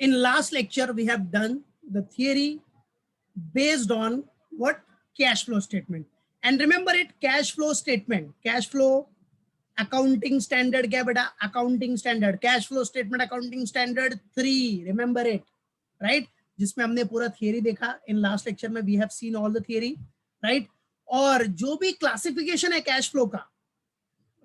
In last lecture we have done the theory based on what? Cash flow statement. And remember it, cash flow statement, cash flow accounting standard क्या बेटा? Accounting standard, cash flow statement accounting standard 3, remember it, right? जिसमें हमने पूरा theory देखा. इन last lecture में we have seen all the theory, right? और जो भी क्लासिफिकेशन है कैश फ्लो का,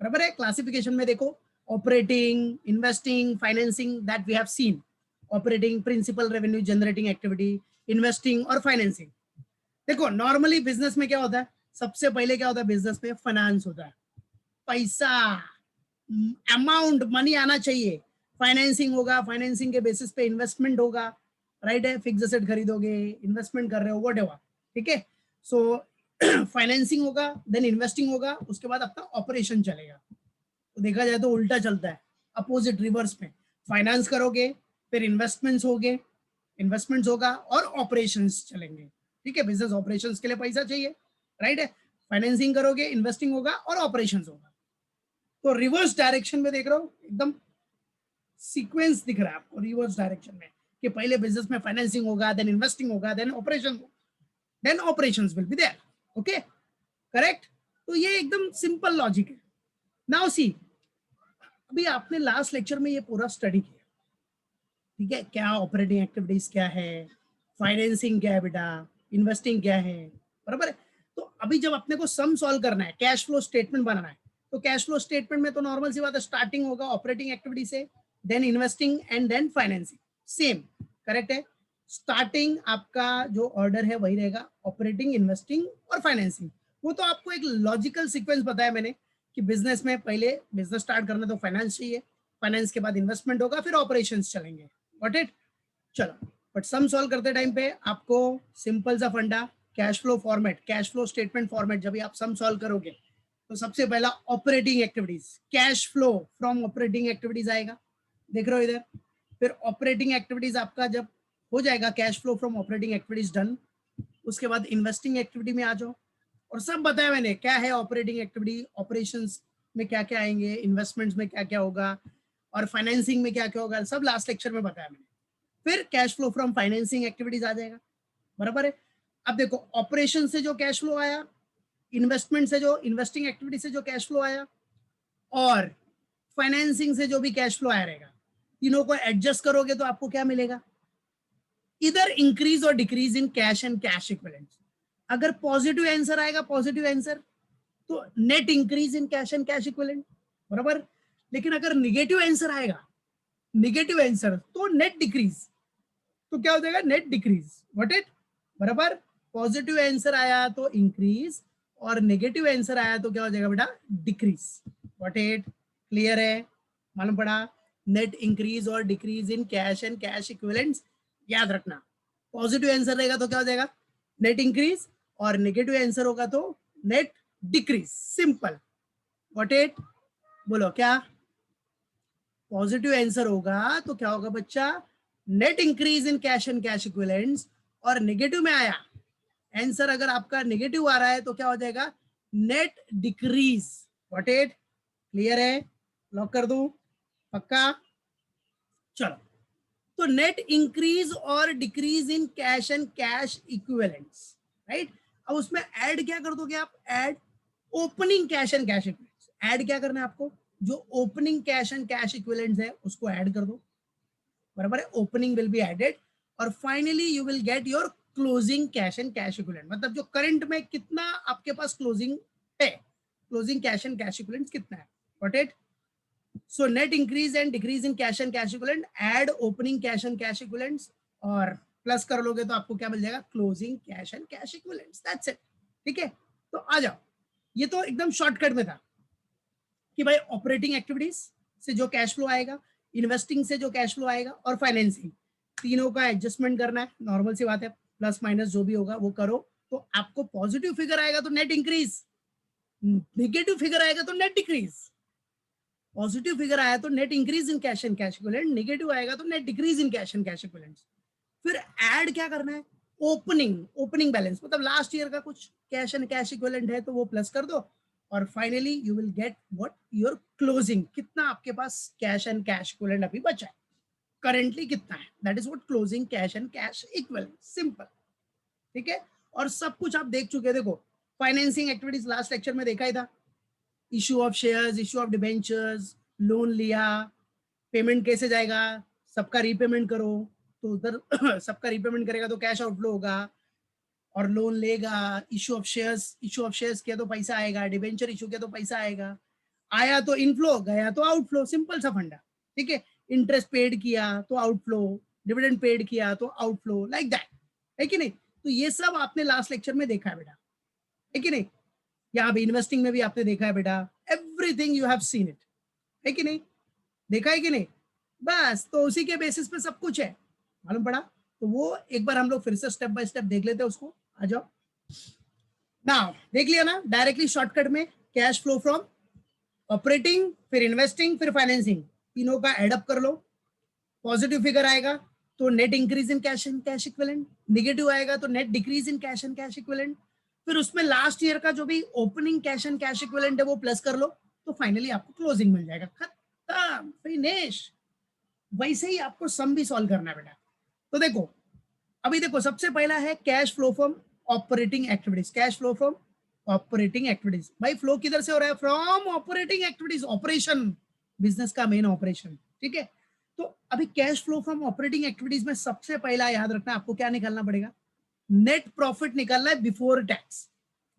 बराबर है, क्लासिफिकेशन में देखो operating, investing, financing, that we have seen. Operating, principal revenue generating activity, investing और फाइनेंसिंग. देखो नॉर्मली बिजनेस में क्या होता है? सबसे पहले क्या होता है बिजनेस में? फाइनेंस होता है. पैसा, अमाउंट, मनी आना चाहिए. फाइनेंसिंग होगा, फाइनेंसिंग के बेसिस पे इन्वेस्टमेंट होगा, राइट है? फिक्स एसेट खरीदोगे, इन्वेस्टमेंट कर रहे हो, व्हाटएवर, ठीक है? सो फाइनेंसिंग होगा, देन इन्वेस्टिंग होगा, उसके बाद आपका ऑपरेशन चलेगा. तो देखा जाए तो उल्टा चलता है, अपोजिट, रिवर्स में. फाइनेंस करोगे, फिर इन्वेस्टमेंट्स होगे, इन्वेस्टमेंट्स होगा और ऑपरेशंस चलेंगे, ठीक है? बिजनेस ऑपरेशंस के लिए पैसा चाहिए, राइट है? फाइनेंसिंग करोगे, इन्वेस्टिंग होगा और ऑपरेशंस होगा. तो रिवर्स डायरेक्शन में देख रहे हो, एकदम सीक्वेंस दिख रहा है आपको रिवर्स डायरेक्शन में, कि पहले बिजनेस में फाइनेंसिंग होगा, देन इन्वेस्टिंग होगा, then operation, then operations will be there. Okay, correct? तो ये एकदम सिंपल लॉजिक है. नाउ सी, अभी आपने लास्ट लेक्चर में ये पूरा स्टडी किया, ठीक है? क्या ऑपरेटिंग एक्टिविटीज क्या है, फाइनेंसिंग क्या है बेटा, इन्वेस्टिंग क्या है, बराबर है? तो अभी जब अपने को सम सॉल्व करना है, कैश फ्लो स्टेटमेंट बनाना है, तो कैश फ्लो स्टेटमेंट में तो नॉर्मल सी बात है, स्टार्टिंग होगा ऑपरेटिंग एक्टिविटी से, then investing and then financing. Same, correct है? स्टार्टिंग आपका जो ऑर्डर है वही रहेगा, ऑपरेटिंग, इन्वेस्टिंग और फाइनेंसिंग. वो तो आपको एक लॉजिकल सीक्वेंस बताया मैंने कि बिजनेस में पहले बिजनेस स्टार्ट करना तो फाइनेंस चाहिए, फाइनेंस के बाद इन्वेस्टमेंट होगा, फिर ऑपरेशंस चलेंगे. Got it? चलो, बट सम सॉल्व करते टाइम पे आपको सिंपल सा फंडा, cash flow format, cash flow statement format, जब भी आप सम सॉल्व करोगे तो सबसे पहला operating activities, cash flow from operating activities आएगा, देख रहे हो इधर. फिर ऑपरेटिंग एक्टिविटीज आपका जब हो जाएगा, cash flow from operating activities done, उसके बाद इन्वेस्टिंग एक्टिविटी में आ जाओ. और सब बताया मैंने क्या है ऑपरेटिंग एक्टिविटी, ऑपरेशंस में क्या क्या आएंगे, इन्वेस्टमेंट्स में क्या क्या होगा और फाइनेंसिंग में क्या क्या होगा, सब लास्ट लेक्चर में बताया मैंने. फिर cash flow from financing activities आ जाएगा, बराबर है? अब देखो ऑपरेशन से जो कैश फ्लो आया, इन्वेस्टमेंट से जो, इन्वेस्टिंग एक्टिविटी से जो कैश फ्लो आया और फाइनेंसिंग से जो भी कैश फ्लो आया रहेगा, तीनों को एडजस्ट करोगे तो आपको क्या मिलेगा? इधर इंक्रीज और decrease in cash and cash equivalents. अगर पॉजिटिव आंसर आएगा, पॉजिटिव आंसर, तो net increase in cash and cash equivalent, बराबर? लेकिन अगर निगेटिव आंसर आएगा, निगेटिव आंसर, तो नेट डिक्रीज. तो क्या हो जाएगा? Net decrease. What it? बराबर? पॉजिटिव आंसर आया तो इंक्रीज और नेगेटिव आंसर आया तो क्या हो जाएगा बेटा? डिक्रीज. What it? क्लियर है? मालूम पड़ा? नेट इंक्रीज और decrease in cash and cash equivalents, याद रखना. पॉजिटिव आंसर रहेगा तो क्या हो जाएगा? नेट इंक्रीज, और नेगेटिव आंसर होगा तो net decrease. Simple. What it? बोलो क्या? पॉजिटिव आंसर होगा तो क्या होगा बच्चा? Net increase in cash and cash equivalents. और नेगेटिव में आया आंसर, अगर आपका नेगेटिव आ रहा है तो क्या हो जाएगा? Net decrease. What it? Clear है? लॉक कर दूं? पक्का? चलो, तो नेट इंक्रीज और decrease in cash and cash equivalents, right? अब उसमें ऐड क्या कर दोगे आप? Add opening cash and cash equivalents. Add क्या करना है आपको? जो opening cash and cash equivalents है उसको ऐड कर दो, बराबर है? ओपनिंग विल बी एडेड और finally you will get your closing cash and cash equivalent. मतलब जो करंट में कितना आपके पास क्लोजिंग है, closing cash and cash equivalent कितना है. Got it? So net increase and decrease in cash and cash equivalent, add opening cash and cash equivalents और plus कर लोगे तो आपको क्या मिल जाएगा? Closing cash and cash equivalents. That's it. ठीक है, तो आ जाओ. ये तो एकदम शॉर्टकट में था कि भाई ऑपरेटिंग एक्टिविटीज से जो कैश फ्लो आएगा, इन्वेस्टिंग से जो कैश फ्लो आएगा और फाइनेंसिंग, तीनों का एडजस्टमेंट करना है. नॉर्मल सी बात है, प्लस माइनस जो भी होगा वो करो. तो आपको पॉजिटिव फिगर आएगा तो नेट इंक्रीज, नेगेटिव फिगर आएगा तो नेट डिक्रीज. पॉजिटिव फिगर आया तो net increase in cash and cash equivalent, negative आएगा तो net decrease in cash and cash equivalents. फिर ऐड क्या करना है? ओपनिंग बैलेंस, मतलब लास्ट ईयर का कुछ कैश एंड कैश इक्विवेलेंट है तो वो प्लस कर दो और finally you will get what? Your closing. कितना आपके पास कैश एंड कैश इक्विवेलेंट अभी बचा है, करेंटली कितना है. That is what closing cash and cash equivalent, simple. ठीक है, और सब कुछ आप देख चुके हैं। देखो फाइनेंसिंग एक्टिविटीज लास्ट लेक्चर में देखा ही था, issue of shares, issue of debentures, loan लिया, पेमेंट कैसे जाएगा, सबका रीपेमेंट करो तो उधर सबका रीपेमेंट करेगा तो कैश आउटफ्लो होगा, और लोन लेगा, issue of shares, issue of shares किया तो पैसा आएगा, डिबेंचर इशू किया तो पैसा आएगा, आया तो इनफ्लो, गया तो आउटफ्लो, सिंपल सा फंडा। ठीक है, इंटरेस्ट पेड किया तो आउटफ्लो, डिविडेंड पेड किया तो आउटफ्लो, लाइक दैट, है कि नहीं? तो ये सब आपने लास्ट लेक्चर में देखा है बेटा, है कि नहीं? यहाँ पे इन्वेस्टिंग में भी आपने देखा है बेटा, everything you have seen it, है कि नहीं? देखा है कि नहीं? बस तो उसी के बेसिस पे सब कुछ है, मालूम पड़ा? तो वो एक बार हम लोग फिर से स्टेप बाय स्टेप देख लेते हैं उसको। आ जाओ नाउ, देख लिया ना डायरेक्टली शॉर्टकट में, कैश फ्लो फ्रॉम ऑपरेटिंग, फिर इन्वेस्टिंग, फिर फाइनेंसिंग, तीनों का एडअप कर लो, पॉजिटिव फिगर आएगा तो net increase in cash and cash equivalent, negative आएगा तो net decrease in cash and cash equivalent, फिर उसमें लास्ट ईयर का जो भी opening cash and cash equivalent है वो प्लस कर लो, तो फाइनली आपको क्लोजिंग मिल जाएगा, खत्म, फिनिश। वैसे ही आपको सम भी सॉल्व करना है बेटा। तो देखो अभी देखो, सबसे पहला है cash flow from operating activities, cash flow from operating activities. भाई फ्लो किधर से हो रहा है? From operating activities, operation, business का मेन ऑपरेशन। ठीक है, तो अभी cash flow from operating activities में सबसे पहला याद रखना, आपको क्या निकालना पड़ेगा? नेट प्रॉफिट निकालना है before tax.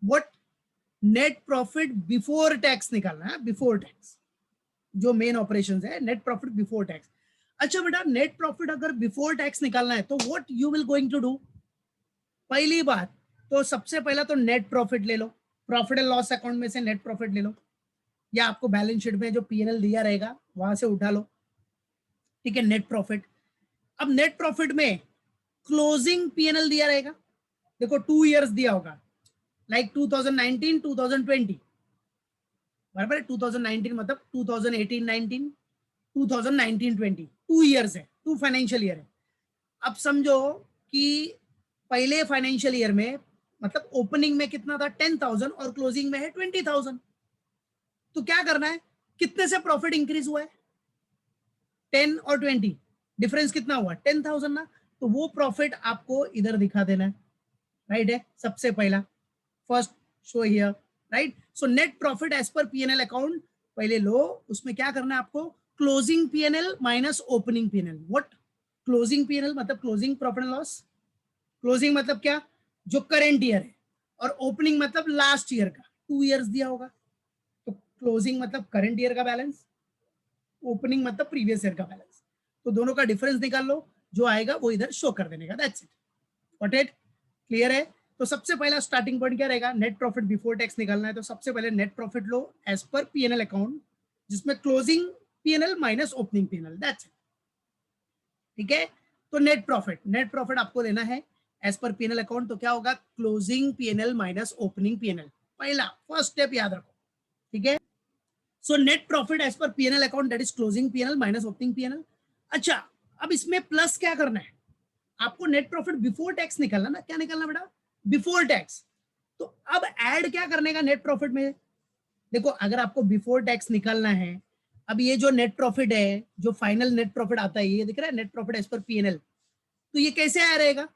What? Net profit before tax निकालना है, बिफोर टैक्स, जो मेन ऑपरेशन है, नेट प्रॉफिट बिफोर टैक्स। अच्छा बेटा, नेट प्रॉफिट अगर बिफोर टैक्स निकालना है तो what you will going to do? पहली बात तो सबसे पहला तो नेट प्रॉफिट ले लो, प्रॉफिट एंड लॉस अकाउंट में से नेट प्रॉफिट ले लो, या आपको बैलेंस शीट में जो पीएनएल दिया रहेगा वहां से उठा लो। ठीक है, नेट प्रॉफिट। अब नेट प्रॉफिट में क्लोजिंग पीएनएल दिया रहेगा, देखो 2 इयर्स दिया होगा, लाइक 2019 2020, बराबर है? 2019 मतलब 2018-19, 2019-20, 2 इयर्स है, 2 फाइनेंशियल ईयर है। अब समझो कि पहले फाइनेंशियल ईयर में मतलब ओपनिंग में कितना था? 10,000 और क्लोजिंग में है 20,000। तो क्या करना है? कितने से प्रॉफिट इंक्रीज हुआ है? 10 और 20, डिफरेंस कितना हुआ? 10,000 ना। तो वो प्रॉफिट आपको इधर दिखा देना है, राइट है? सबसे पहला, first show here, right? So net profit as per PNL account पहले लो, उसमें क्या करना है आपको? Closing PNL minus opening PNL. What? Closing PNL मतलब closing profit and loss, closing मतलब क्या? जो करंट ईयर है, और ओपनिंग मतलब लास्ट ईयर का, 2 इयर्स दिया होगा, तो क्लोजिंग मतलब करंट ईयर का बैलेंस, ओपनिंग मतलब प्रीवियस ईयर का बैलेंस। तो दोनों का डिफरेंस निकाल लो, जो आएगा वो इधर शो कर देने का, that's it. What it? Clear है? तो सबसे पहला स्टार्टिंग पॉइंट क्या रहेगा? नेट प्रॉफिट बिफोर टैक्स निकालना है, तो सबसे पहले नेट प्रॉफिट लो एज पर पीएनएल अकाउंट, जिसमें closing PNL minus opening PNL, that's it. ठीक है, तो नेट प्रॉफिट, नेट प्रॉफिट आपको लेना है एज पर पीएनएल अकाउंट, तो क्या होगा? Closing PNL minus opening PNL, पहला फर्स्ट स्टेप याद रखो। ठीक है, so net profit as per PNL account, that is closing PNL minus opening PNL. अच्छा, अब इसमें प्लस क्या करना है आपको? नेट प्रॉफिट बिफोर टैक्स निकालना ना, क्या निकालना बेटा? Before tax. तो अब ऐड क्या करने का नेट प्रॉफिट में? देखो अगर आपको बिफोर टैक्स निकालना है, अब ये जो नेट प्रॉफिट है, जो फाइनल नेट प्रॉफिट आता है, ये दिख रहा है net profit as per PNL, तो ये कैसे आया रहेगा?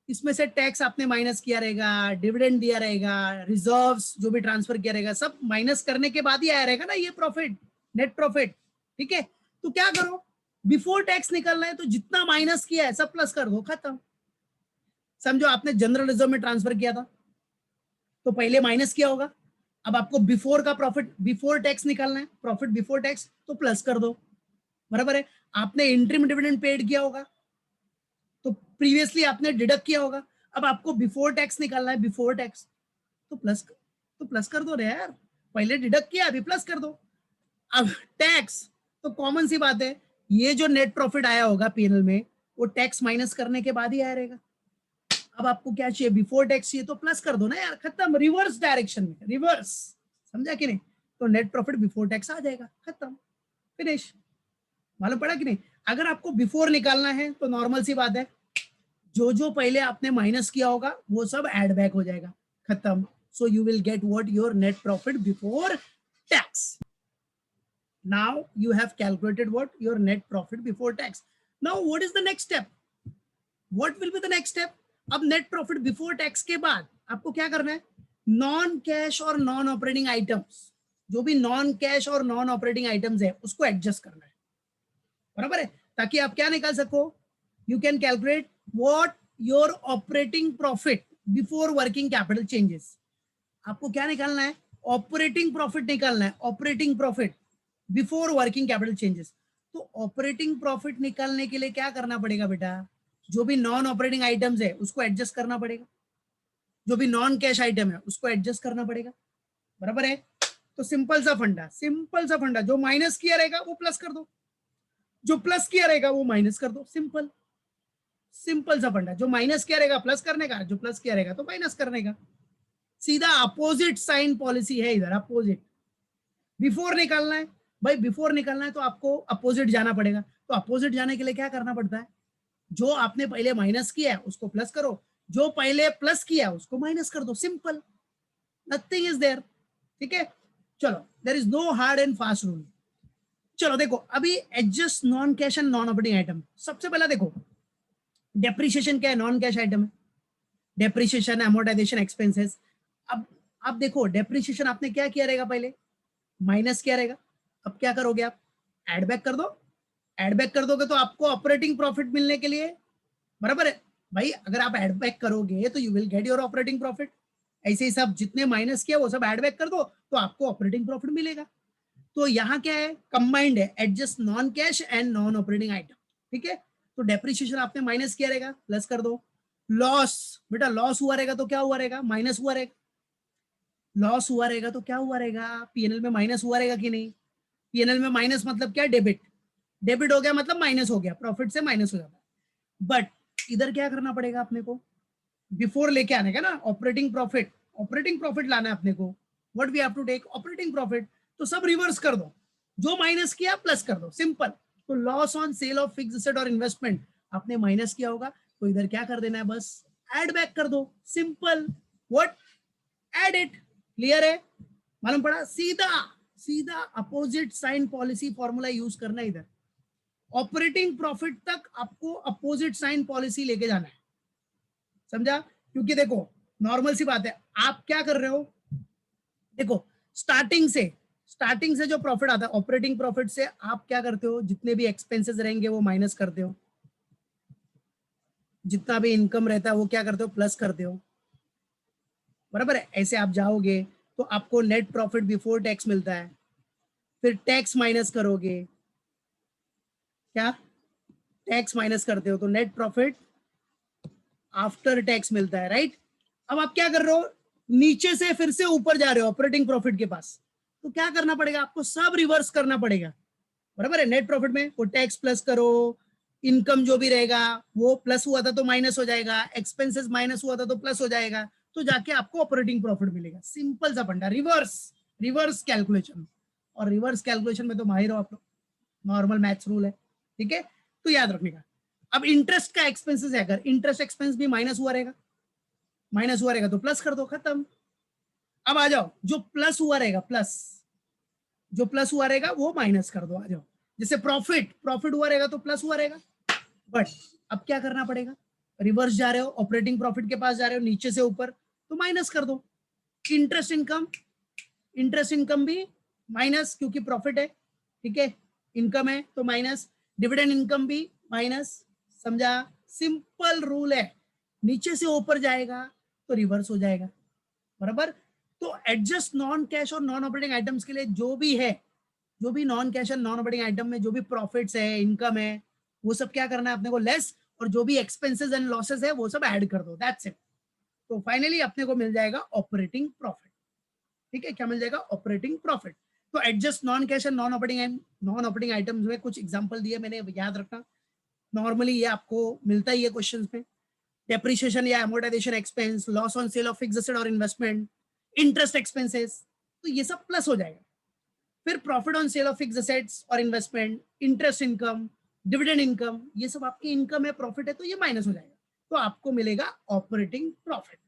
इसमें से टैक्स आपने माइनस किया रहेगा, डिविडेंड दिया रहेगा, रिजर्व्स जो भी ट्रांसफर किया रहेगा, सब माइनस करने के बाद ही आया रहेगा ना ये प्रॉफिट, नेट प्रॉफिट। ठीक है, तो क्या करो? बिफोर टैक्स निकलना है तो जितना माइनस किया है सब प्लस कर दो, खत्म। समझो आपने जनरल रिजर्व में ट्रांसफर किया था तो पहले माइनस किया होगा, अब आपको बिफोर का प्रॉफिट बिफोर टैक्स निकालना है, प्रॉफिट बिफोर टैक्स, तो प्लस कर दो, बराबर है? आपने इंटरिम डिविडेंड पेड किया होगा तो प्रीवियसली आपने डिडक्ट किया होगा, अब आपको बिफोर टैक्स निकालना है, बिफोर टैक्स, तो प्लस कर दो रे यार, पहले डिडक्ट किया अभी प्लस कर दो। अब टैक्स तो कॉमन सी बात है, ये जो नेट प्रॉफिट आया होगा पीएनएल में वो टैक्स माइनस करने के बाद ही आया रहेगा। अब आपको क्या चाहिए? बिफोर टैक्स चाहिए तो प्लस कर दो ना यार, खत्म, रिवर्स डायरेक्शन में, रिवर्स, समझा कि नहीं? तो नेट प्रॉफिट बिफोर टैक्स आ जाएगा, खत्म, फिनिश। मालूम पड़ा कि नहीं? अगर आपको बिफोर निकालना है तो नॉर्मल सी बात है, जो जो पहले आपने माइनस किया होगा वो सब ऐड बैक हो जाएगा, खत्म। So you will get what? Your net profit before tax. Now you have calculated what? Your net profit before tax. Now what is the next step? What will be the next step? अब net profit before tax के बाद आपको क्या करना है? Non cash और non operating items, जो भी नॉन कैश और नॉन ऑपरेटिंग आइटम्स है उसको एडजस्ट करना है, बराबर है, ताकि आप क्या निकाल सको? You can calculate what your operating profit before working capital changes. आपको क्या निकालना है? ऑपरेटिंग प्रॉफिट निकालना है, operating profit before working capital changes. तो ऑपरेटिंग प्रॉफिट निकालने के लिए क्या करना पड़ेगा बेटा? जो भी नॉन ऑपरेटिंग आइटम्स है उसको एडजस्ट करना पड़ेगा, जो भी नॉन कैश आइटम है उसको एडजस्ट करना पड़ेगा, बराबर है। तो सिंपल सा फंडा, सिंपल सा फंडा, जो माइनस किया रहेगा वो प्लस कर दो, जो प्लस किया रहेगा वो माइनस कर दो, सिंपल, सिंपल सा फंडा। जो माइनस किया रहेगा प्लस करने का, जो प्लस किया रहेगा तो माइनस करने का। सीधा अपोजिट साइन पॉलिसी है इधर, अपोजिट। बिफोर निकालना है भाई, बिफोर निकालना है तो आपको अपोजिट जाना पड़ेगा। तो अपोजिट जाने के लिए क्या करना पड़ता है? जो आपने पहले माइनस किया है उसको प्लस करो, जो पहले प्लस किया है उसको माइनस कर दो, सिंपल, नथिंग इज देयर। ठीक है, चलो, there is no hard and fast rule. चलो देखो, अभी adjust non cash and non operating item. सबसे पहला देखो, डेप्रिसिएशन क्या है? नॉन कैश आइटम है, डेप्रिसिएशन, एमोर्टाइजेशन एक्सपेंसेस। अब आप देखो, डेप्रिसिएशन आपने क्या किया रहेगा? पहले माइनस किया रहेगा। अब क्या करोगे आप? एड बैक कर दो। एड बैक कर दोगे तो आपको ऑपरेटिंग प्रॉफिट मिलने के लिए, बराबर है भाई, अगर आप एड बैक करोगे तो you will get your operating profit. ऐसे ही सब जितने माइनस किया वो सब एड बैक कर दो तो आपको ऑपरेटिंग प्रॉफिट मिलेगा। तो यहाँ क्या है? कंबाइंड है, adjust non cash and non operating item. ठीक है, तो डेप्रिसिएशन आपने माइनस किया रहेगा, प्लस कर दो। लॉस, बेटा लॉस हुआ रहेगा तो क्या हुआ रहेगा? माइनस हुआ रहेगा। लॉस हुआ रहेगा तो क्या हुआ रहेगा? पीएनएल में माइनस हुआ रहेगा कि नहीं? पीएनएल में माइनस मतलब क्या? डेबिट। डेबिट हो गया मतलब माइनस हो गया, प्रॉफिट से माइनस हो जाता है। बट इधर क्या करना पड़ेगा अपने को? बिफोर लेके आने का ना, ऑपरेटिंग प्रॉफिट, ऑपरेटिंग प्रॉफिट लाना है अपने को। What we have to take? Operating profit. तो सब रिवर्स कर दो, जो माइनस किया प्लस कर दो, सिंपल। तो loss on sale of fixed asset और इन्वेस्टमेंट आपने माइनस किया होगा तो इधर क्या कर देना है? बस एड बैक कर दो, simple. What? Add it. Clear है? मालूम पड़ा? सीधा सीधा opposite sign policy formula use करना है इधर। ऑपरेटिंग प्रॉफिट तक आपको अपोजिट साइन पॉलिसी लेके जाना है, समझा? क्योंकि देखो, नॉर्मल सी बात है, आप क्या कर रहे हो? देखो, स्टार्टिंग से जो प्रॉफिट आता है, ऑपरेटिंग प्रॉफिट से आप क्या करते हो? जितने भी एक्सपेंसेस रहेंगे वो माइनस करते हो, जितना भी इनकम रहता है वो क्या करते हो? प्लस करते हो, बराबर है। ऐसे आप जाओगे तो आपको नेट प्रॉफिट बिफोर टैक्स मिलता है, फिर टैक्स माइनस करोगे, क्या? टैक्स माइनस करते हो तो नेट प्रॉफिट आफ्टर टैक्स मिलता है, राइट? अब आप क्या कर रहे हो? नीचे से फिर से ऊपर जा रहे हो ऑपरेटिंग प्रॉफिट के पास। तो क्या करना पड़ेगा आपको? सब रिवर्स करना पड़ेगा, बराबर है। नेट प्रॉफिट में वो टैक्स प्लस करो, इनकम जो भी रहेगा वो प्लस हुआ था तो माइनस हो जाएगा, एक्सपेंसेस माइनस हुआ था तो प्लस हो जाएगा, तो जाके आपको ऑपरेटिंग प्रॉफिट मिलेगा। सिंपल सा फंडा, रिवर्स, रिवर्स कैलकुलेशन। और रिवर्स कैलकुलेशन में तो माहिर हो आप लोग, नॉर्मल मैथ्स रूल है, ठीक है, तो याद रखने का। अब इंटरेस्ट का एक्सपेंसेस है, अगर इंटरेस्ट एक्सपेंस भी माइनस हुआ रहेगा, माइनस हुआ रहेगा तो प्लस कर दो, खत्म। अब आ जाओ, जो प्लस हुआ रहेगा, प्लस, जो प्लस हुआ रहेगा वो माइनस कर दो, आ जाओ। जैसे प्रॉफिट, प्रॉफिट हुआ रहेगा तो प्लस हुआ रहेगा, बट अब क्या करना पड़ेगा? रिवर्स जा रहे हो, ऑपरेटिंग प्रॉफिट के पास जा रहे हो, नीचे से ऊपर, तो माइनस कर दो। इंटरेस्ट इनकम, इंटरेस्ट इनकम भी माइनस, क्योंकि प्रॉफिट है, ठीक है, इनकम है तो माइनस। डिविडेंड इनकम भी माइनस, समझा? सिंपल रूल है, नीचे से ऊपर जाएगा तो रिवर्स हो जाएगा, बराबर। तो एडजस्ट नॉन कैश और नॉन ऑपरेटिंग आइटम्स के लिए जो भी है, जो भी non cash and non operating item में जो भी प्रॉफिट्स है, इनकम है, वो सब क्या करना है अपने को? लेस, और जो भी एक्सपेंसेस एंड लॉसेस है वो सब ऐड कर दो, दैट्स इट। तो फाइनली अपने को मिल जाएगा ऑपरेटिंग प्रॉफिट। ठीक है, क्या मिल जाएगा? Operating profit. तो adjust non cash and non operating items में कुछ एग्जांपल दिए मैंने, याद रखना। नॉर्मली ये आपको मिलता ही है क्वेश्चंस में। डेप्रिसिएशन या amortization expense, loss on sale of fixed asset और इन्वेस्टमेंट, इंटरेस्ट एक्सपेंसेस, तो ये सब प्लस हो जाएगा। फिर profit on sale of fixed assets और investment, interest income, dividend income, ये सब आपकी इनकम है, प्रॉफिट है, तो ये माइनस हो जाएगा, तो आपको मिलेगा ऑपरेटिंग प्रॉफिट।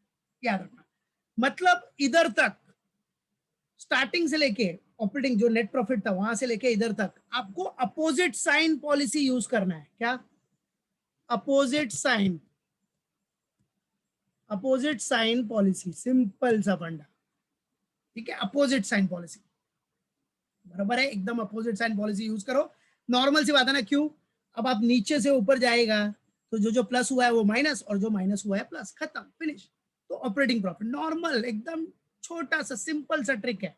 याद रखना, मतलब इधर तक, स्टार्टिंग से लेके ऑपरेटिंग जो नेट प्रॉफिट था वहां से लेके इधर तक आपको अपोजिट साइन पॉलिसी यूज करना है। क्या? Opposite sign, opposite sign policy, simple सा फंडा, ठीक है, अपोजिट साइन पॉलिसी, बराबर है, एकदम अपोजिट साइन पॉलिसी यूज करो। नॉर्मल सी बात है ना, क्यों, अब आप नीचे से ऊपर जाएगा तो जो जो प्लस हुआ है वो माइनस, और जो माइनस हुआ है प्लस, खत्म, फिनिश। तो ऑपरेटिंग प्रॉफिट नॉर्मल एकदम छोटा सा सिंपल सा ट्रिक है,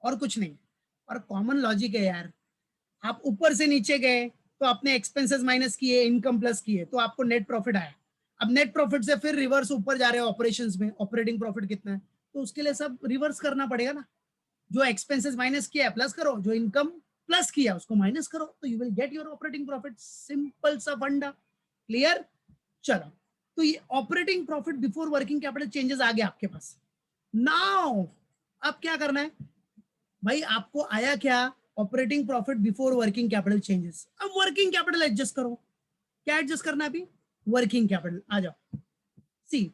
और कुछ नहीं है, और कॉमन लॉजिक है यार। आप ऊपर से नीचे गए तो आपने एक्सपेंसेस माइनस किए, इनकम प्लस किए, तो आपको नेट प्रॉफिट आया। अब नेट प्रॉफिट से फिर रिवर्स ऊपर जा रहे हो ऑपरेशंस में, ऑपरेटिंग प्रॉफिट कितना है, तो उसके लिए सब रिवर्स करना पड़ेगा ना। जो एक्सपेंसेस माइनस किया है प्लस करो, जो इनकम प्लस किया उसको माइनस करो, तो you will get your operating profit, simple सा फंडा, क्लियर। चलो, तो ये operating profit before working capital changes आ गया आपके पास। नाउ अब क्या करना है भाई, आपको आया क्या, operating profit before working capital changes. अब वर्किंग कैपिटल एडजस्ट करो, क्या एडजस्ट करना है अभी, वर्किंग कैपिटल, आ जाओ, सी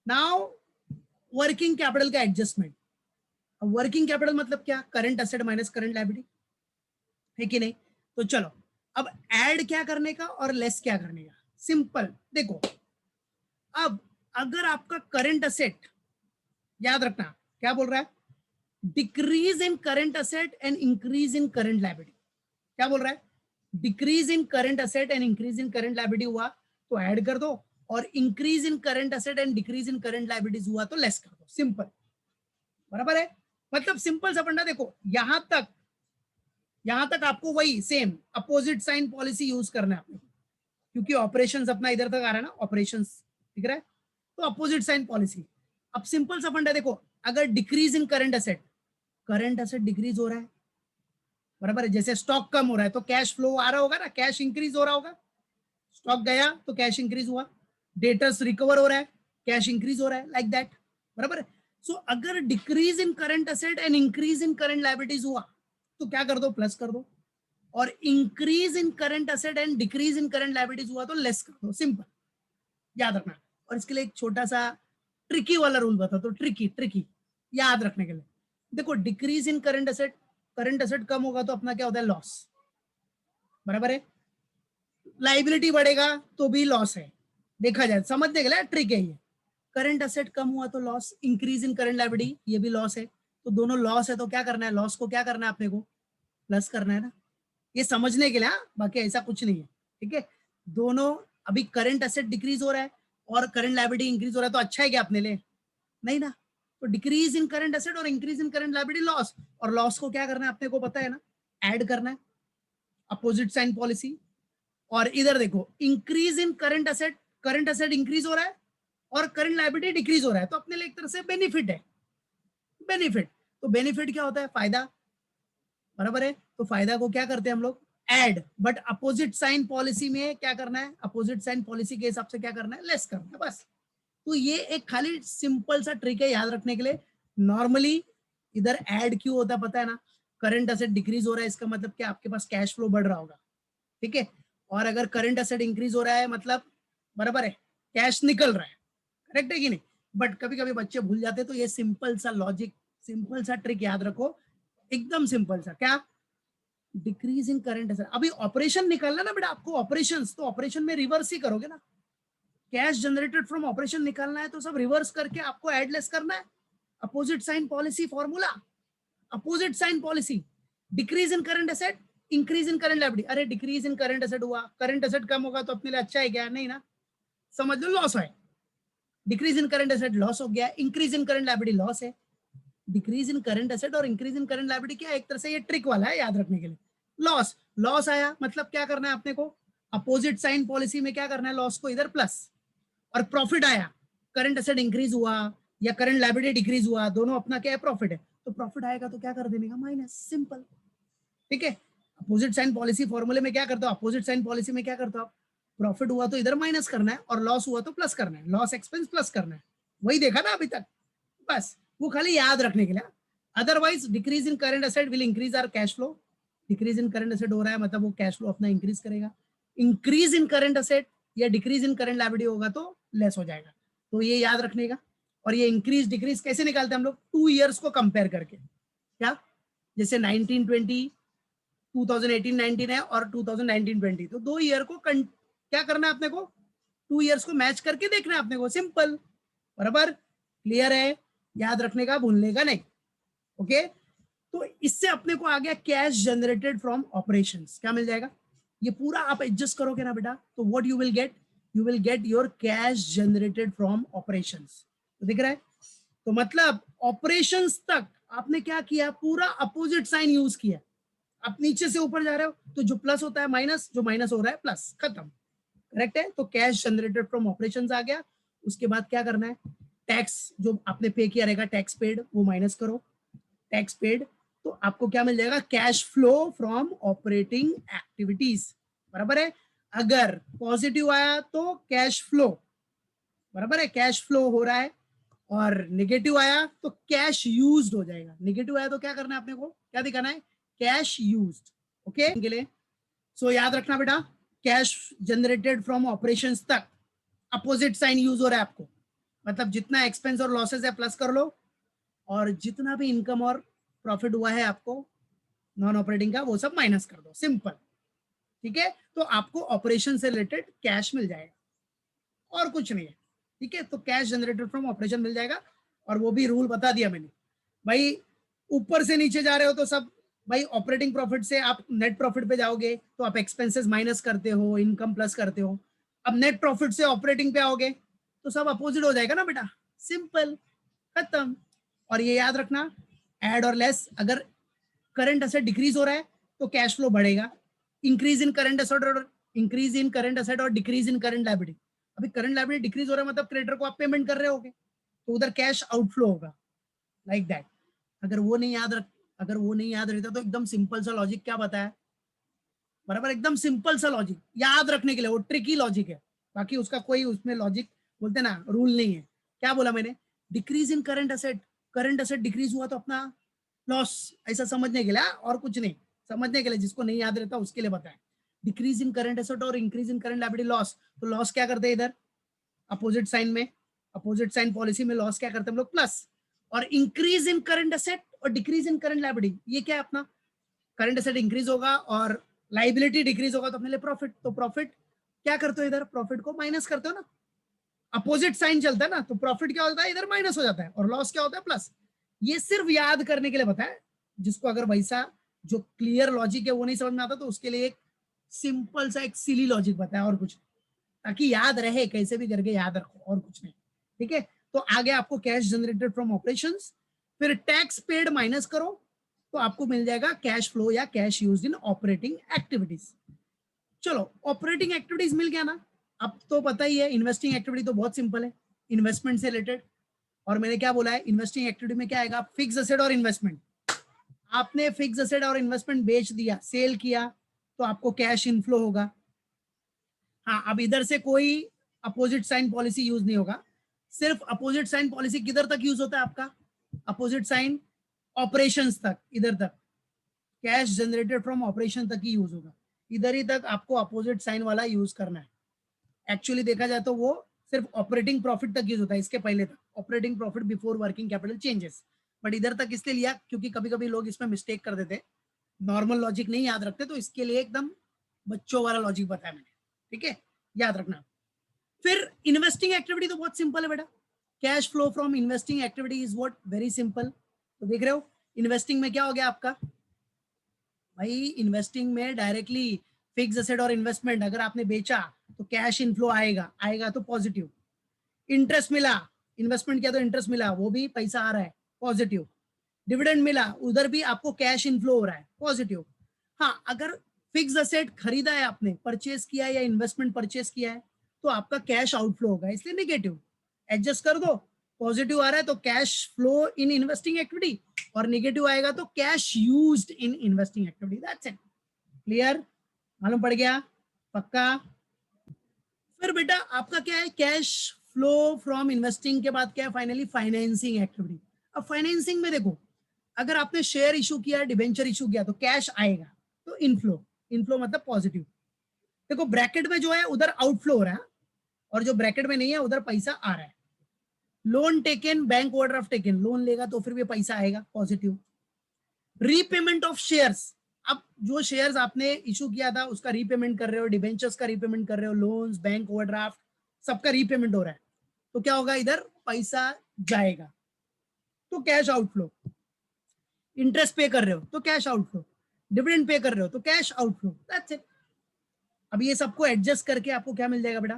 नाउ वर्किंग कैपिटल का एडजस्टमेंट। वर्किंग कैपिटल मतलब क्या, current asset minus current liability, है कि नहीं। तो चलो, अब ऐड क्या करने का और लेस क्या करने का, सिंपल देखो। अब अगर आपका करंट असेट, याद रखना क्या बोल रहा है, decrease in current asset and increase in current liability, क्या बोल रहा है, decrease in current asset and increase in current liability हुआ तो ऐड कर दो, और increase in current asset and decrease in current liabilities हुआ तो लेस कर दो, सिंपल, बराबर है। मतलब सिंपल सा फंडा देखो, यहां तक आपको वही same opposite sign policy use करना है आपको, क्योंकि ऑपरेशंस अपना इधर तक आ रहा है ना, ऑपरेशंस दिख रहा है, तो अपोजिट साइन पॉलिसी। अब सिंपल सा फंडा देखो, अगर decrease in current asset decrease हो रहा है, बराबर है, जैसे स्टॉक कम हो रहा है तो कैश फ्लो आ रहा होगा ना, कैश इंक्रीज हो रहा होगा, स्टॉक गया तो कैश इंक्रीज हुआ, डेटर्स रिकवर हो रहा है, कैश इंक्रीज हो रहा है, लाइक दैट, बराबर है। सो अगर decrease in current asset and increase in current liabilities हुआ तो क्या कर दो, प्लस कर दो, और increase in current asset and decrease in current liabilities हुआ तो लेस कर दो, सिंपल, याद रखना। और इसके लिए एक छोटा सा ट्रिकी वाला रूल बता दो, ट्रिकी ट्रिकी याद रखने के लिए। देखो, डिक्रीज इन करंट असेट कम होगा तो अपना क्या होता है, लॉस, बराबर है, लाइबिलिटी बढ़ेगा तो भी लॉस है, देखा जाए, समझने के लिए ट्रिक है ये। करंट असेट कम हुआ तो loss, increase in current liability ये भी लॉस है, तो दोनों लॉस है तो क्या करना है, लॉस को क्या करना है अपने को, प्लस करना है ना, ये समझने के लिए, बाकी ऐसा कुछ नहीं है, ठीक है। दोनों, अभी करंट असेट डिक्रीज हो रहा है और करंट लायबिलिटी इंक्रीज हो रहा है, तो अच्छा है क्या अपने लिए, नहीं ना। तो डिक्रीज इन करंट असेट और increase in current liability loss, और लॉस को क्या करना है अपने को पता है ना, ऐड करना है, अपोजिट साइन पॉलिसी। और इधर देखो, increase in current asset increase हो रहा है और करंट लायबिलिटी डिक्रीज हो रहा है, तो अपने लिए एक तरह से बेनिफिट है, बेनिफिट। तो बेनिफिट क्या होता है, फायदा, बराबर है। तो फायदा को क्या करते हैं हम लोग, add, but opposite sign policy में क्या करना है, अपोजिट साइन पॉलिसी के हिसाब से क्या करना है, लेस करना है, बस। तो ये एक खाली सिंपल सा ट्रिक है याद रखने के लिए। नॉर्मली इधर ऐड क्यों होता है पता है ना, करंट असेट डिक्रीज हो रहा है इसका मतलब कि आपके पास कैश फ्लो बढ़ रहा होगा, ठीक है। और अगर करंट असेट इंक्रीज हो रहा है मतलब, बराबर है, कैश निकल रहा है, करेक्ट है कि नहीं। बट कभी कभी बच्चे भूल जाते हैं, तो ये सिंपल सा लॉजिक, सिंपल सा ट्रिक याद रखो, एकदम सिंपल सा, क्या, डिक्रीज इन करंट असेट। अभी ऑपरेशन निकालना ना बेटा आपको, ऑपरेशंस, तो ऑपरेशन में रिवर्स ही करोगे ना, कैश जनरेटेड फ्रॉम ऑपरेशन निकालना है तो सब रिवर्स करके आपको एड लेस करना है, opposite sign policy formula, opposite sign policy, decrease in current asset, increase in current liability. अरे डिक्रीज इन करंट असेट हुआ, करंट असेट कम होगा तो अपने लिए अच्छा है क्या, नहीं ना, समझ लो लॉस है। Decrease in current asset loss हो गया, increase in current liability loss है। डिक्रीज इन करंट असेट और इंक्रीज इन करंट लायबिलिटी क्या, एक तरह से ये ट्रिक वाला है याद रखने के लिए। लॉस, लॉस आया मतलब क्या करना है अपने को, अपोजिट साइन पॉलिसी में क्या करना है, लॉस को इधर प्लस। और प्रॉफिट आया, करंट असेट इंक्रीज हुआ या करंट लायबिलिटी डिक्रीज हुआ, दोनों अपना क्या है, प्रॉफिट है, तो प्रॉफिट आएगा तो क्या कर देने का, माइनस, सिंपल, ठीक है। अपोजिट साइन पॉलिसी फॉर्मूले में क्या करते हो, अपोजिट साइन पॉलिसी में क्या करते हो आप, प्रॉफिट हुआ तो इधर माइनस करना है और लॉस हुआ तो प्लस करना है, लॉस एक्सपेंस प्लस करना है, वही देखा ना अभी तक, बस वो खाली याद रखने के लिए। Otherwise decrease in current asset will increase our cash flow, decrease in current asset हो रहा है मतलब वो कैश फ्लो अपना इंक्रीज करेगा, इंक्रीज इन करंट असेट या डिक्रीज इन करंट लायबिलिटी होगा तो लेस हो जाएगा, तो ये याद रखने का। और ये इंक्रीज डिक्रीज कैसे निकालते हैं हम लोग, 2 ईयर्स को कंपेयर करके, क्या, जैसे 1920 2018-19 है और 2019-20, तो 2 ईयर को क्या करना है अपने को, 2 ईयर्स को मैच करके देखना है अपने को, सिंपल, बराबर, क्लियर है, याद रखने का, भूलने का नहीं। ओके, तो इससे अपने को आ गया कैश जनरेटेड फ्रॉम ऑपरेशंस, क्या मिल जाएगा, ये पूरा आप एडजस्ट करोगे ना बेटा, तो what you will get your cash generated from operations. तो दिख रहा है, तो मतलब ऑपरेशंस तक आपने क्या किया, पूरा अपोजिट साइन यूज किया। आप नीचे से ऊपर जा रहे हो तो जो प्लस होता है माइनस, जो माइनस हो रहा है प्लस, खत्म। करेक्ट है, तो कैश जनरेटेड फ्रॉम ऑपरेशंस आ गया। उसके बाद क्या करना है, टैक्स जो आपने पे किया रहेगा, टैक्स पेड, वो माइनस करो, टैक्स पेड, तो आपको क्या मिल जाएगा, cash flow from operating activities. बराबर है, अगर पॉजिटिव आया तो कैश फ्लो, बराबर है, कैश फ्लो हो रहा है, और नेगेटिव आया तो कैश यूज्ड हो जाएगा। नेगेटिव आया तो क्या करना है अपने को, क्या दिखाना है, कैश यूज्ड। ओके के लिए, सो याद रखना बेटा, कैश जनरेटेड फ्रॉम ऑपरेशंस तक अपोजिट साइन यूज हो रहा है आपको, मतलब जितना एक्सपेंस और लॉसेस है प्लस कर लो, और जितना भी इनकम और प्रॉफिट हुआ है आपको नॉन ऑपरेटिंग का, वो सब माइनस कर दो, सिंपल। ठीक है, तो आपको ऑपरेशन से रिलेटेड कैश मिल जाएगा और कुछ नहीं है। ठीक है, तो कैश जनरेटेड फ्रॉम ऑपरेशन मिल जाएगा, और वो भी रूल बता दिया मैंने भाई। ऊपर से नीचे जा रहे हो तो सब भाई, ऑपरेटिंग प्रॉफिट से आप नेट प्रॉफिट पे जाओगे तो आप एक्सपेंसेस माइनस करते हो, इनकम प्लस करते हो। अब नेट प्रॉफिट से ऑपरेटिंग पे आओगे तो सब अपोजिट हो जाएगा ना बेटा, सिंपल, खत्म। और ये याद रखना, ऐड और लेस, अगर करंट एसेट डिक्रीज हो रहा है तो कैश फ्लो बढ़ेगा, इंक्रीज इन करंट एसेट और डिक्रीज इन करंट लायबिलिटी। अभी करंट लायबिलिटी डिक्रीज हो रहा है मतलब क्रेडिटर को आप पेमेंट कर रहे होगे, तो उधर कैश आउटफ्लो होगा, लाइक दैट। अगर वो नहीं याद रहता तो एकदम सिंपल सा लॉजिक क्या बताया, बराबर, एकदम सिंपल सा लॉजिक याद रखने के लिए, वो ट्रिकी लॉजिक है, बाकी उसका कोई उसमें लॉजिक बोलते ना रूल नहीं है। क्या बोला मैंने, decrease in current asset decrease हुआ तो अपना लॉस, ऐसा समझने के लिए, और कुछ नहीं, समझने के लिए, जिसको नहीं याद रहता उसके लिए बताया। डिक्रीज इन करंट एसेट और increase in current liability loss, तो लॉस क्या करते हैं इधर अपोजिट साइन में, अपोजिट साइन पॉलिसी में लॉस क्या करते हैं हम लोग, प्लस। और इंक्रीज इन करंट एसेट और डिक्रीज इन करंट लायबिलिटी, ये क्या है अपना, करंट एसेट इंक्रीज होगा और लाइबिलिटी डिक्रीज होगा तो अपने लिए प्रॉफिट, तो प्रॉफिट क्या करते हो इधर, प्रॉफिट को माइनस करते हो ना, अपोजिट साइन चलता है ना, तो प्रॉफिट क्या होता है इधर माइनस हो जाता है, और लॉस क्या होता है प्लस। ये सिर्फ याद करने के लिए बताया, जिसको अगर वैसा जो क्लियर लॉजिक है वो नहीं समझ में आता तो उसके लिए एक सिंपल सा एक सिली लॉजिक बताया, और कुछ, ताकि याद रहे, कैसे भी करके याद रखो, और कुछ नहीं। ठीक है, तो आगे आपको कैश जनरेटेड फ्रॉम ऑपरेशंस, फिर टैक्स पेड माइनस करो, तो आपको मिल जाएगा कैश फ्लो या कैश यूज्ड इन ऑपरेटिंग एक्टिविटीज। चलो, ऑपरेटिंग एक्टिविटीज मिल गया ना, अब तो पता ही है इन्वेस्टिंग एक्टिविटी तो बहुत सिंपल है, इन्वेस्टमेंट से रिलेटेड। और मैंने क्या बोला है, इन्वेस्टिंग एक्टिविटी में क्या आएगा, फिक्स एसेट और इन्वेस्टमेंट। आपने फिक्स एसेट और इन्वेस्टमेंट बेच दिया, सेल किया, तो आपको कैश इनफ्लो होगा। हाँ, अब इधर से कोई अपोजिट साइन पॉलिसी यूज नहीं होगा, सिर्फ अपोजिट साइन पॉलिसी किधर तक यूज होता है आपका, अपोजिट साइन ऑपरेशंस तक, इधर तक कैश जनरेटेड फ्रॉम ऑपरेशन तक ही यूज होगा, इधर ही तक आपको अपोजिट साइन वाला यूज करना है। एक्चुअली देखा जाए तो वो सिर्फ ऑपरेटिंग प्रॉफिट तक यूज होता है, इसके पहले तक operating profit before working capital changes, but इधर तक इसलिए लिया क्योंकि कभी कभी लोग इसमें मिस्टेक कर देते, नॉर्मल लॉजिक नहीं याद रखते, तो इसके लिए एकदम बच्चों वाला लॉजिक बताया मैंने। ठीक है, याद रखना। फिर इन्वेस्टिंग एक्टिविटी तो बहुत सिंपल है बेटा, cash flow from investing activity is what, very simple. तो देख रहे हो इन्वेस्टिंग में क्या हो गया आपका भाई, इन्वेस्टिंग में डायरेक्टली फिक्स एसेट और इन्वेस्टमेंट अगर आपने बेचा तो कैश इनफ्लो आएगा, आएगा तो पॉजिटिव। इंटरेस्ट मिला, इन्वेस्टमेंट किया तो इंटरेस्ट मिला, वो भी पैसा आ रहा है, पॉजिटिव। डिविडेंड मिला, उधर भी आपको कैश इनफ्लो हो रहा है, पॉजिटिव। हाँ, अगर फिक्स एसेट खरीदा है आपने, परचेस किया है या इन्वेस्टमेंट परचेस किया है, तो आपका कैश आउटफ्लो होगा, इसलिए नेगेटिव। एडजस्ट कर दो, पॉजिटिव आ रहा है तो cash flow in investing activity, और नेगेटिव आएगा तो cash used in investing activity, that's it. Clear, मालूम पड़ गया, पक्का। फिर बेटा आपका क्या है, कैश फ्लो फ्रॉम इन्वेस्टिंग के बाद क्या है, फाइनली फाइनेंसिंग एक्टिविटी। अब फाइनेंसिंग में देखो, अगर आपने शेयर इशू किया, डिबेंचर इशू किया तो कैश आएगा, तो इनफ्लो, इनफ्लो मतलब पॉजिटिव। देखो ब्रैकेट में जो है उधर आउटफ्लो हो रहा है, और जो ब्रैकेट में नहीं है उधर पैसा आ रहा है। Loan taken, bank overdraft taken, loan लेगा तो फिर भी पैसा आएगा, पॉजिटिव। रीपेमेंट ऑफ शेयर्स, अब जो शेयर्स आपने इशू किया था उसका रीपेमेंट कर रहे हो, डिबेंचर्स का रीपेमेंट कर रहे हो, लोन्स, बैंक ओवरड्राफ्ट, सबका रीपेमेंट हो रहा है, तो क्या होगा, इधर पैसा जाएगा तो कैश आउटफ्लो, इंटरेस्ट पे कर रहे हो तो कैश आउटफ्लो, डिविडेंड पे कर रहे हो तो कैश आउटफ्लो, दैट्स इट। अब ये सबको एडजस्ट करके आपको क्या मिल जाएगा बेटा,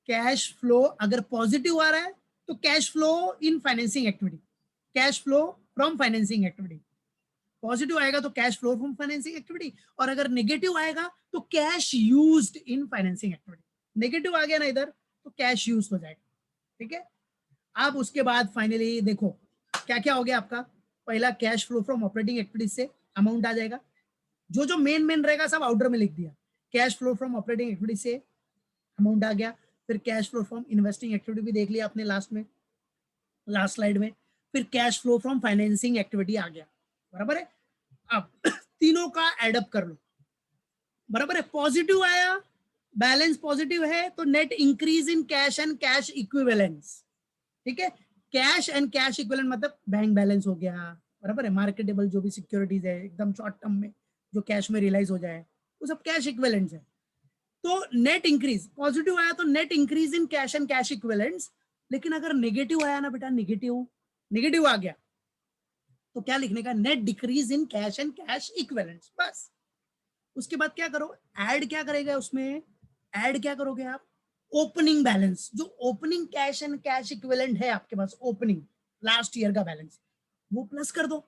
कैश फ्लो अगर पॉजिटिव आ रहा है तो cash flow in financing activity, cash flow from financing activity, positive आएगा तो cash flow from financing activity, और अगर नेगेटिव आएगा तो cash used in financing activity. Negative आ गया ना इधर तो कैश यूज हो जाएगा, ठीक है। अब उसके बाद फाइनली देखो क्या क्या हो गया आपका, पहला cash flow from operating activities से अमाउंट आ जाएगा, जो जो मेन रहेगा सब आउटर में लिख दिया, cash flow from operating activity से अमाउंट आ गया। फिर cash flow from investing activity भी देख लिया आपने लास्ट में, लास्ट स्लाइड में। फिर cash flow from financing activity आ गया, बराबर है। अब तीनों का एडअप कर लो, बराबर है। पॉजिटिव आया, बैलेंस पॉजिटिव है तो net increase in cash and cash equivalence, ठीक है। कैश एंड कैश इक्विवेलेंट मतलब बैंक बैलेंस हो गया, बराबर है। मार्केटेबल जो भी सिक्योरिटीज है एकदम शॉर्ट टर्म में जो कैश में रियलाइज हो जाए वो सब कैश इक्विवेलेंट्स है। तो नेट इंक्रीज पॉजिटिव आया तो net increase in cash and cash equivalents. लेकिन अगर नेगेटिव आया ना बेटा, नेगेटिव नेगेटिव आ गया तो क्या लिखने का, net decrease in cash and cash equivalents, बस। उसके बाद क्या करो, ऐड क्या करेगा उसमें, ऐड क्या करोगे आप, ओपनिंग बैलेंस, जो opening cash and cash equivalent है आपके पास, ओपनिंग लास्ट ईयर का बैलेंस, वो प्लस कर दो।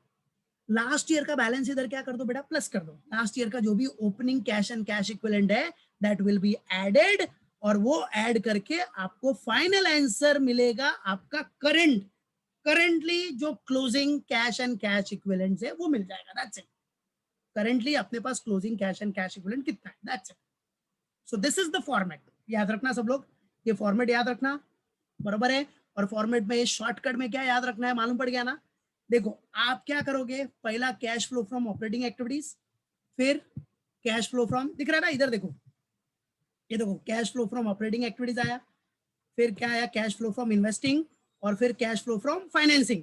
लास्ट ईयर का बैलेंस इधर क्या कर दो बेटा, प्लस कर दो। लास्ट ईयर का जो भी opening cash and cash equivalent है दैट विल बी एडेड, और वो ऐड करके आपको फाइनल आंसर मिलेगा आपका करंट, करंटली जो closing cash and cash equivalents है वो मिल जाएगा, दैट्स इट। करंटली अपने पास closing cash and cash equivalent कितना है, that's it. So this is the format, याद रखना सब लोग, ये फॉर्मेट याद रखना, बराबर है। और फॉर्मेट में शॉर्टकट में क्या याद रखना है मालूम पड़ गया ना। देखो आप क्या करोगे, पहला cash flow from operating activities, फिर कैश फ्लो फ्रॉम, दिख रहा है ना इधर देखो, ये देखो cash flow from operating activities आया, फिर क्या आया, कैश फ्लो फ्रॉम इन्वेस्टिंग, और फिर cash flow from financing.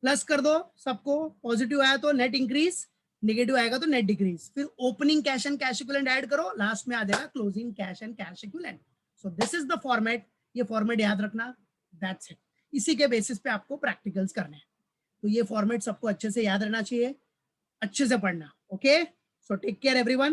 Plus कर दो सबको, पॉजिटिव आया तो नेट इंक्रीज, नेगेटिव आएगा तो नेट डिक्रीज, फिर opening cash and cash equivalent add करो, लास्ट में आ जाएगा closing cash and cash equivalent. So this is the format, ये फॉर्मेट याद रखना, दैट्स इट। इसी के बेसिस पे आपको प्रैक्टिकल्स करने हैं, तो ये फॉर्मेट सबको अच्छे से याद रहना चाहिए, अच्छे से पढ़ना, okay. So take care everyone.